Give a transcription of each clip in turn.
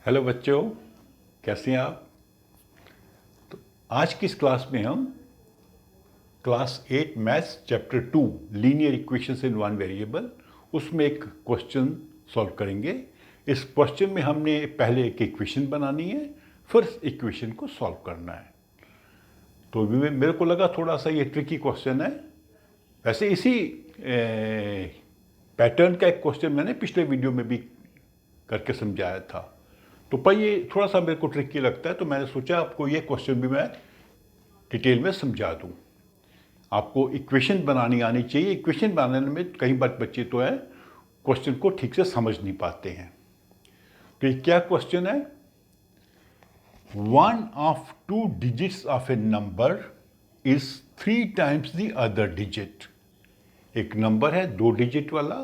Hello बच्चों, कैसे हैं आप। तो आज की इस क्लास में हम class 8 maths chapter 2 linear equations in one variable उसमें एक क्वेश्चन सॉल्व करेंगे। इस क्वेश्चन में हमने पहले एक इक्वेशन बनानी है, फिर इक्वेशन को सॉल्व करना है। तो मेरे को लगा थोड़ा सा ये ट्रिकी क्वेश्चन है। वैसे इसी पैटर्न का एक क्वेश्चन मैंने पिछले वीडियो में भी करके समझाया था, तो पर ये थोड़ा सा मेरे को ट्रिकी लगता है, तो मैंने सोचा आपको ये क्वेश्चन भी मैं डिटेल में समझा दूं। आपको इक्वेशन बनानी आनी चाहिए। इक्वेशन बनाने में कई बार बच्चे तो है क्वेश्चन को ठीक से समझ नहीं पाते हैं। तो ये क्या क्वेश्चन है? One of two digits of A number is 3 times the other digit. एक नंबर है 2 डिजिट वाला,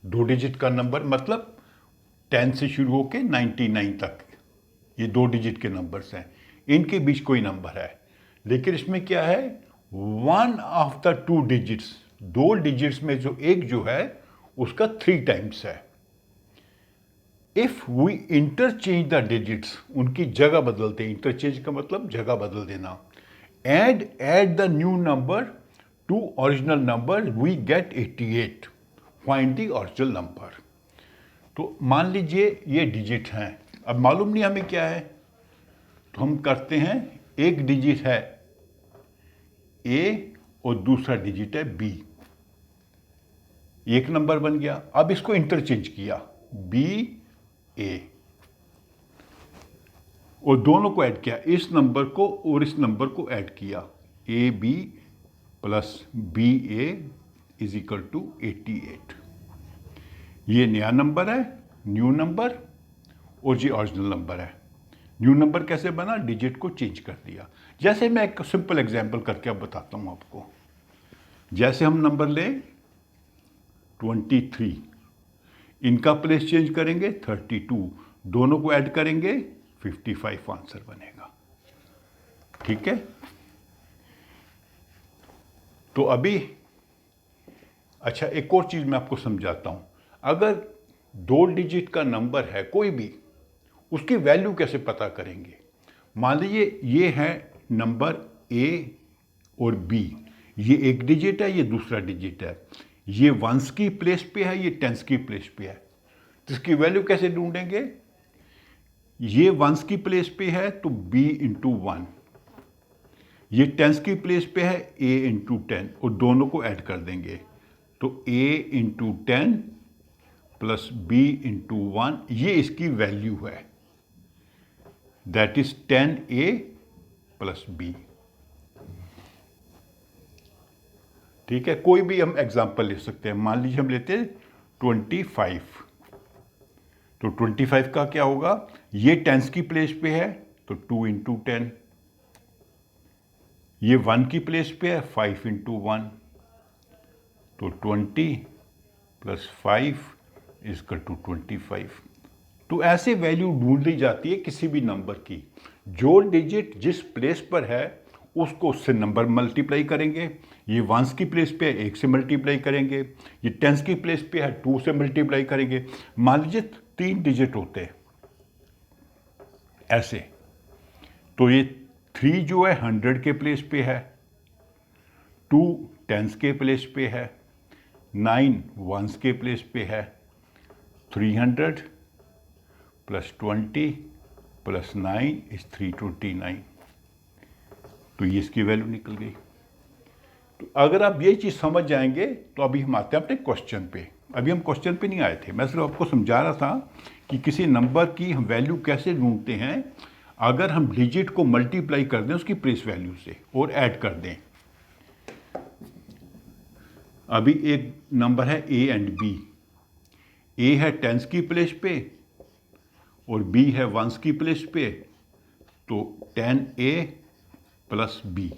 2 डिजिट का नंबर मतलब 10 से शुरू होकर 99 तक, ये 2 डिजिट के नंबर्स हैं। इनके बीच कोई नंबर है, लेकिन इसमें क्या है, one of the 2 digits, 2 digits में जो एक जो है उसका 3 टाइम्स है। If we interchange the digits, उनकी जगह बदलते हैं, इंटरचेंज का मतलब जगह बदल देना, and add the new number to original number we get 88। Find the original number. तो मान लीजिए ये डिजिट हैं, अब मालूम नहीं हमें क्या है, तो हम करते हैं, एक डिजिट है ए और दूसरा डिजिट है बी, एक नंबर बन गया। अब इसको इंटरचेंज किया, बी ए, और दोनों को ऐड किया, इस नंबर को और इस नंबर को ऐड किया, A B plus B A is equal to 88। ये नया नंबर है, न्यू नंबर, और ये ओरिजिनल नंबर है। न्यू नंबर कैसे बना? डिजिट को चेंज कर दिया। जैसे मैं एक सिंपल एग्जांपल करके अब बताता हूं आपको। जैसे हम नंबर लें 23, इनका प्लेस चेंज करेंगे 32, दोनों को ऐड करेंगे 55 आंसर बनेगा। ठीक है, तो अभी अच्छा एक और चीज मैं आपको समझाता हूं। अगर 2 डिजिट का नंबर है कोई भी, उसकी वैल्यू कैसे पता करेंगे? मान लीजिए ये है नंबर ए और बी, ये एक डिजिट है, ये दूसरा डिजिट है, ये वंस की प्लेस पे है, ये टेंस की प्लेस पे है। तो इसकी वैल्यू कैसे ढूंढेंगे? ये वंस की प्लेस पे है तो b इंटू 1, ये टेंस की प्लेस पे है a इंटू 10, और दोनों को ऐड कर देंगे, तो a into 10 plus b into 1, ये इसकी वैल्यू है, that is 10a plus b। ठीक है, कोई भी हम एग्जांपल ले सकते हैं। मान लीजिए हम लेते हैं 25, तो 25 का क्या होगा, ये टेंस की प्लेस पे है तो 2 इंटू 10, ये 1 की प्लेस पे है 5 इंटू 1, तो 20 प्लस 5 इजकल टू 25। तो ऐसे वैल्यू ढूंढ ली जाती है किसी भी नंबर की। जो डिजिट जिस प्लेस पर है उसको उससे नंबर मल्टीप्लाई करेंगे। ये वंस की प्लेस पे है 1 से मल्टीप्लाई करेंगे, ये टेंस की प्लेस पे है 2 से मल्टीप्लाई करेंगे। मान लीजिए 3 डिजिट होते हैं ऐसे, तो ये 3 जो है 100 के प्लेस पे है, 2 टेंस के प्लेस पे है, 9 वंस के प्लेस पे है, 300 प्लस 20 प्लस 9 इज 329। तो ये इसकी वैल्यू निकल गई। तो अगर आप ये चीज़ समझ जाएंगे तो अभी हम आते हैं अपने क्वेश्चन पे। अभी हम क्वेश्चन पे नहीं आए थे, मैं सिर्फ आपको समझा रहा था कि किसी नंबर की हम वैल्यू कैसे ढूंढते हैं। अगर हम डिजिट को मल्टीप्लाई कर दें उसकी प्लेस वैल्यू से और ऐड कर दें। अभी एक नंबर है ए एंड बी, ए है टेंस की प्लेस पे और बी है वंस की प्लेस पे, तो 10a plus B,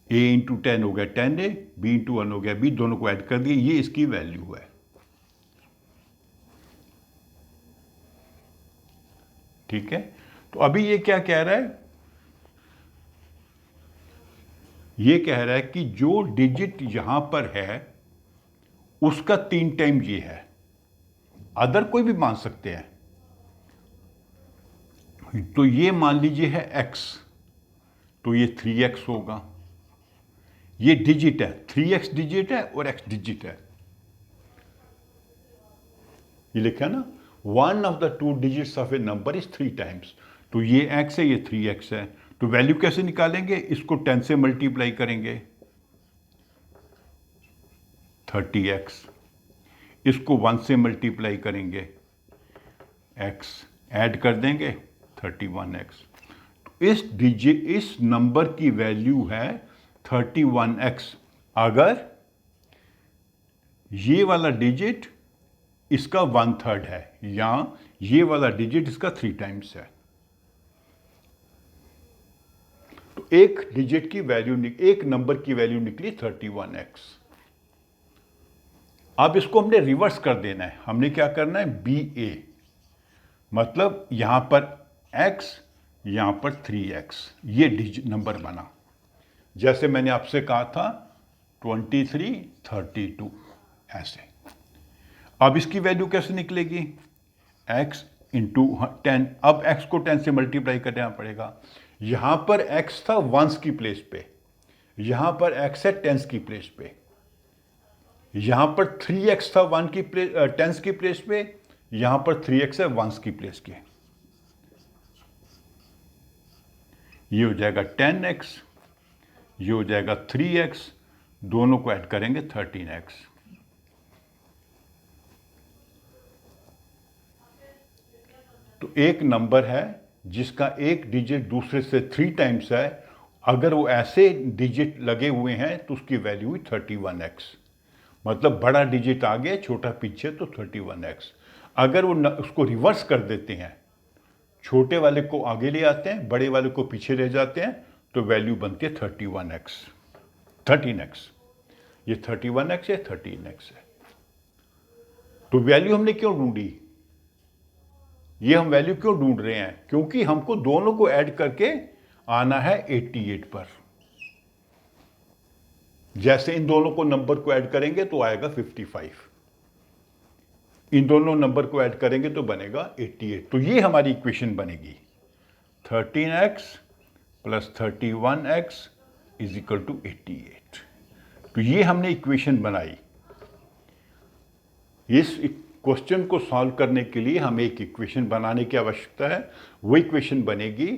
a into 10 हो गया 10a, b इंटू 1 हो गया b, दोनों को ऐड कर दिए, ये इसकी वैल्यू है। ठीक है, तो अभी ये क्या कह रहा है, ये कह रहा है कि जो डिजिट यहां पर है उसका 3 टाइम ये है। अदर कोई भी मान सकते हैं, तो ये मान लीजिए है x, तो ये 3x होगा। ये डिजिट है, 3x डिजिट है और x डिजिट है। ये लिखा है ना, one of the two digits of A number is 3 times. तो ये x है, ये 3x है। तो वैल्यू कैसे निकालेंगे? इसको 10 से मल्टीप्लाई करेंगे, 30x। इसको 1 से मल्टीप्लाई करेंगे, x ऐड कर देंगे, 31x। इस नंबर की वैल्यू है 31x अगर ये वाला डिजिट इसका 1/3 है या ये वाला डिजिट इसका 3 टाइम्स है। तो एक डिजिट की वैल्यू, एक नंबर की वैल्यू निकली 31x। अब इसको हमने रिवर्स कर देना है। हमने क्या करना है? BA, मतलब यहां पर x, यहां पर 3x, ये नंबर बना। जैसे मैंने आपसे कहा था 23, 32 ऐसे। अब इसकी वैल्यू कैसे निकलेगी? x into 10। अब x को 10 से मल्टीप्लाई करना पड़ेगा। यहां पर x था वंस की प्लेस पे, यहां पर x है टेंस की प्लेस पे। यहां पर 3x था 1 की प्लेस, टेंस की प्लेस पे, यहां पर 3x है वंस की प्लेस के। ये हो जाएगा 10x, ये हो जाएगा 3x, दोनों को ऐड करेंगे 13x। तो एक नंबर है जिसका एक डिजिट दूसरे से 3 टाइम्स है। अगर वो ऐसे डिजिट लगे हुए हैं तो उसकी वैल्यू है 31x। मतलब बड़ा डिजिट आगे, छोटा पीछे, तो 31x। अगर वो उसको रिवर्स कर देते हैं, छोटे वाले को आगे ले आते हैं, बड़े वाले को पीछे ले जाते हैं, तो वैल्यू बनती है 31x, 13x। ये 31x है, 13x है। तो वैल्यू हमने क्यों ढूंढी? ये हम वैल्यू क्यों ढूंढ रहे हैं? क्योंकि हमको दोनों को ऐड करके आना है 88 पर। जैसे इन दोनों को नंबर को ऐड करेंगे तो आएगा 55, इन दोनों नंबर को ऐड करेंगे तो बनेगा 88। तो ये हमारी इक्वेशन बनेगी 13x plus 31x is equal to 88। तो ये हमने इक्वेशन बनाई। इस क्वेश्चन को सॉल्व करने के लिए हमें एक इक्वेशन बनाने की आवश्यकता है। वो इक्वेशन बनेगी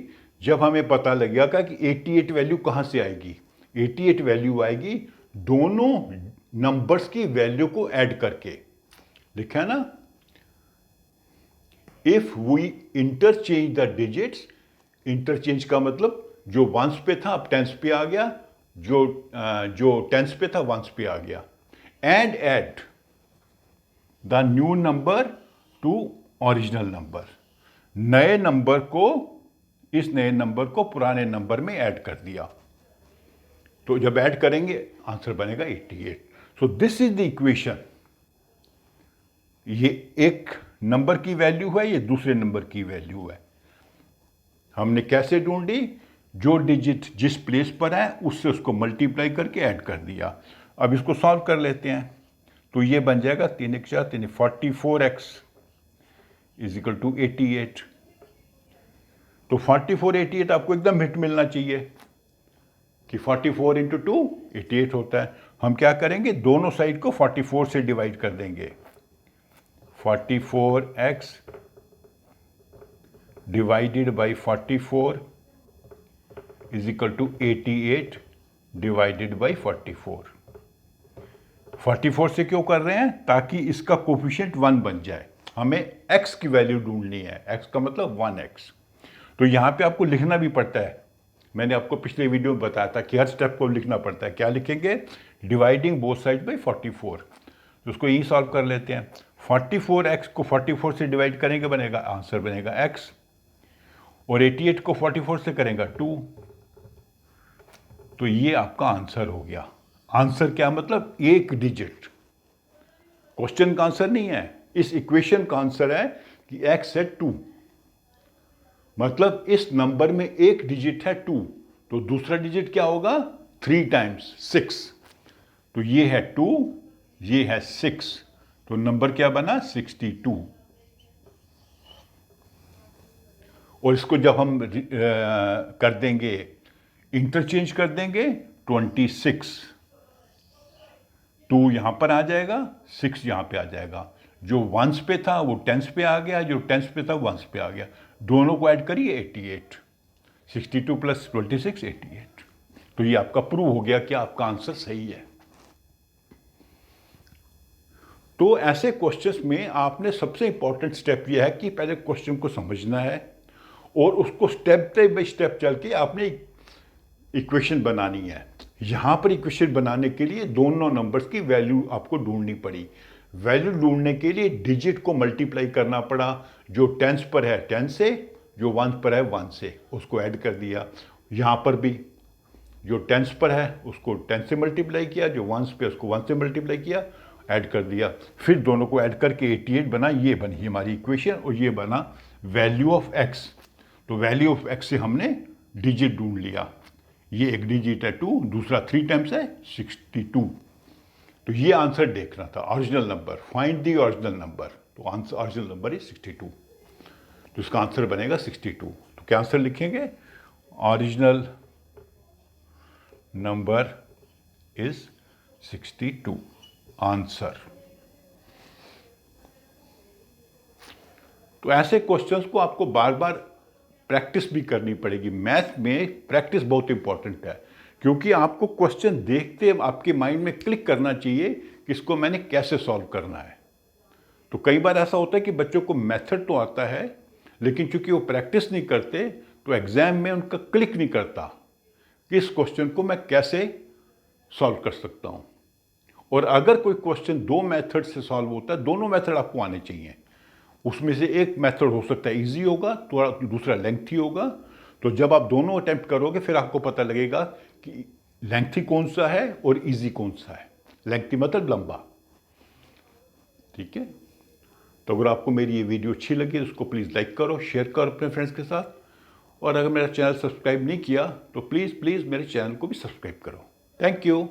जब हमें पता लगेगा कि 88 वैल्यू कहां से आएगी। 88 वैल्यू आएगी दोनों नंबर्स की वैल्यू को ऐड करके। लिखा है ना, if we interchange the digits, interchange का मतलब जो वंस पे था अब टेंस पे आ गया, जो टेंस पे था वंस पे आ गया, and add the new number to original number. नए नंबर को, इस नए नंबर को पुराने नंबर में ऐड कर दिया, तो जब ऐड करेंगे आंसर बनेगा 88। So this is the equation. ये एक नंबर की वैल्यू है, ये दूसरे नंबर की वैल्यू है। हमने कैसे ढूंढी? जो डिजिट जिस प्लेस पर है उससे उसको मल्टीप्लाई करके ऐड कर दिया। अब इसको सॉल्व कर लेते हैं। तो ये बन जाएगा 3 1 4 3 44x इज इक्वल टू 88। तो 44 88 आपको एकदम हिट मिलना चाहिए कि 44 इंटू 2 88 होता है। हम क्या करेंगे? दोनों साइड को 44 से डिवाइड कर देंगे। 44x divided by 44 is equal to 88 divided by 44। 44 से क्यों कर रहे हैं? ताकि इसका कोफिशिएंट 1 बन जाए। हमें x की वैल्यू ढूंढनी है, x का मतलब 1x। तो यहां पे आपको लिखना भी पड़ता है। मैंने आपको पिछले वीडियो में बताया था कि हर स्टेप को लिखना पड़ता है। क्या लिखेंगे? Dividing both side by 44। तो उसको यही सॉल्व कर लेते हैं। 44x को 44 से डिवाइड करेंगे, बनेगा आंसर बनेगा x, और 88 को 44 से करेंगे 2। तो ये आपका आंसर हो गया। आंसर क्या मतलब? एक डिजिट। क्वेश्चन का आंसर नहीं है, इस इक्वेशन का आंसर है कि x है 2। मतलब इस नंबर में एक डिजिट है 2, तो दूसरा डिजिट क्या होगा? 3 टाइम्स 6। तो ये है 2, ये है 6, तो नंबर क्या बना? 62। और इसको जब हम कर देंगे, इंटरचेंज कर देंगे, 26, 2 यहाँ पर आ जाएगा, 6 यहाँ पे आ जाएगा। जो वंस पे था वो टेंस पे आ गया, जो टेंस पे था वंस पे आ गया। दोनों को ऐड करिए, 88, 62 प्लस 26, 88। तो ये आपका प्रूव हो गया कि आपका आंसर सही है। तो ऐसे क्वेश्चंस में आपने सबसे इंपॉर्टेंट स्टेप यह है कि पहले क्वेश्चन को समझना है और उसको स्टेप बाय स्टेप चल के आपने इक्वेशन बनानी है। यहाँ पर इक्वेशन बनाने के लिए दोनों नंबर्स की वैल्यू आपको ढूंढनी पड़ी। वैल्यू ढूंढने के लिए डिजिट को मल्टीप्लाई करना पड़ा। जो टेंस पर है 10 से, जो वन पर है 1 से, उसको ऐड कर दिया। यहाँ पर भी जो टेंस पर है उसको 10 से मल्टीप्लाई किया, जो वंस पे उसको 1 से मल्टीप्लाई किया, ऐड कर दिया। फिर दोनों को ऐड करके 88 बना। ये बनी हमारी इक्वेशन और ये बना वैल्यू ऑफ एक्स। तो वैल्यू ऑफ एक्स से हमने डिजिट ढूंढ लिया। ये एक डिजिट है 2, दूसरा 3 टाइम्स है 62। तो ये आंसर देखना था, original number, find the original number. तो आंसर ओरिजिनल नंबर इज 62। तो इसका आंसर बनेगा 62। तो क्या आंसर लिखेंगे? Original number is 62 answer. तो ऐसे क्वेश्चंस को आपको बार बार प्रैक्टिस भी करनी पड़ेगी। मैथ में प्रैक्टिस बहुत इंपॉर्टेंट है, क्योंकि आपको क्वेश्चन देखते आपके माइंड में क्लिक करना चाहिए कि इसको मैंने कैसे सॉल्व करना है। तो कई बार ऐसा होता है कि बच्चों को मेथड तो आता है, लेकिन चूंकि वो प्रैक्टिस नहीं करते तो एग्जाम में उनका क्लिक नहीं करता कि इस क्वेश्चन को मैं कैसे सॉल्व कर सकता हूँ। और अगर कोई क्वेश्चन 2 मेथड से सॉल्व होता है, दोनों मेथड आपको आने चाहिए। उसमें से एक मेथड हो सकता है इजी होगा, थोड़ा दूसरा लेंथी होगा। तो जब आप दोनों अटेम्प्ट करोगे फिर आपको पता लगेगा कि लेंथी कौन सा है और इजी कौन सा है। लेंथी मतलब लंबा। ठीक है। तो अगर आपको मेरी ये वीडियो अच्छी लगी तो उसको प्लीज़ लाइक करो, शेयर करो अपने फ्रेंड्स के साथ। और अगर मेरा चैनल सब्सक्राइब नहीं किया तो प्लीज़ मेरे चैनल को भी सब्सक्राइब करो। Thank you.